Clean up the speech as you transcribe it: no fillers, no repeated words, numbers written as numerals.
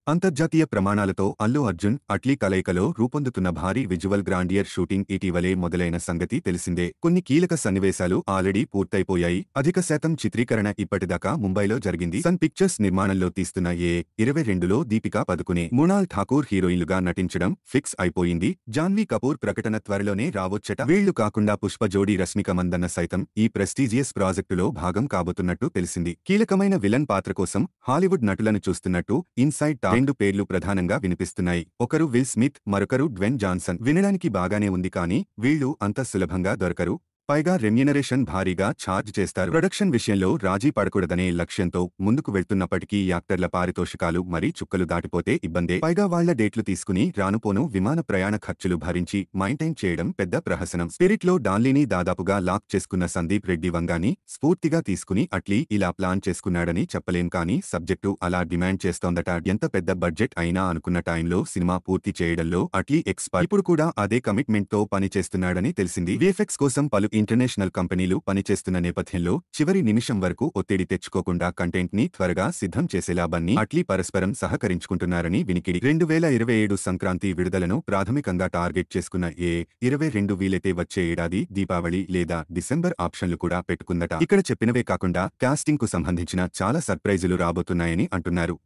అంతర్జాతీయ ప్రమాణాలతో అల్లు అర్జున్, అట్లీ కలయికలో రూపొందుతున్న భారీ విజువల్ గ్రాండియర్ షూటింగ్ ఇటీవలే మొదలైన సంగతి తెలిసిందే. కొన్ని కీలక సన్నివేశాలు ఆల్రెడీ పూర్తయిపోయాయి. అధిక శాతం చిత్రీకరణ ఇప్పటిదాకా ముంబైలో జరిగింది. సన్ పిక్చర్స్ నిర్మాణంలో తీస్తున్న ఏ-22లో దీపికా పదుకునే, మృణాల్ ఠాకూర్ హీరోయిన్లుగా నటించడం ఫిక్స్ అయిపోయింది. జాన్వీ కపూర్ ప్రకటన త్వరలోనే రావొచ్చట. వీళ్లు కాకుండా పుష్ప జోడీ రష్మిక మందన్న సైతం ఈ ప్రెస్టీజియస్ ప్రాజెక్టులో భాగం కాబోతున్నట్టు తెలిసింది. కీలకమైన విలన్ పాత్ర కోసం హాలీవుడ్ నటులను చూస్తున్నట్టు ఇన్సైడ్ టాక్ రెండు పేర్లు ప్రధానంగా వినిపిస్తున్నాయి. ఒకరు విల్ స్మిత్, మరొకరు డ్వేన్ జాన్సన్. వినడానికి బాగానే ఉంది కానీ వీళ్లు అంత సులభంగా దొరకరు. పైగా రెమ్యునరేషన్ భారీగా ఛార్జ్ చేస్తారు. ప్రొడక్షన్ విషయంలో రాజీ పడకూడదనే లక్ష్యంతో ముందుకు వెళ్తున్నప్పటికీ యాక్టర్ల పారితోషికాలు మరీ చుక్కలు దాటిపోతే ఇబ్బందే. పైగా వాళ్ల డేట్లు తీసుకుని రానుపోను విమాన ప్రయాణ ఖర్చులు భరించి మైంటైన్ చేయడం పెద్ద ప్రహసనం. స్పిరిట్ లో డాన్లీని దాదాపుగా లాక్ చేసుకున్న సందీప్ రెడ్డి వంగాని స్ఫూర్తిగా తీసుకుని అట్లీ ఇలా ప్లాన్ చేసుకున్నాడని చెప్పలేం కానీ సబ్జెక్టు అలా డిమాండ్ చేస్తోందట. ఎంత పెద్ద బడ్జెట్ అయినా అనుకున్న టైంలో సినిమా పూర్తి చేయడంలో అట్లీ ఎక్స్పర్ట్. ఇప్పుడు కూడా అదే కమిట్మెంట్ తో పని చేస్తున్నాడని తెలిసింది. విఎఫ్ఎక్స్ కోసం పలు ఇంటర్నేషనల్ కంపెనీలు పనిచేస్తున్న నేపథ్యంలో చివరి నిమిషం వరకు ఒత్తిడి తెచ్చుకోకుండా కంటెంట్ ని త్వరగా సిద్ధం చేసేలా బన్నీ, అట్లీ పరస్పరం సహకరించుకుంటున్నారని వినికిడి. 2027 సంక్రాంతి విడుదలను ప్రాథమికంగా టార్గెట్ చేసుకున్న ఏ-22 వీలైతే వచ్చే ఏడాది దీపావళి లేదా డిసెంబర్ ఆప్షన్లు కూడా పెట్టుకుందట. ఇక్కడ చెప్పినవే కాకుండా కాస్టింగ్ కు సంబంధించిన చాలా సర్ప్రైజులు రాబోతున్నాయని అంటున్నారు.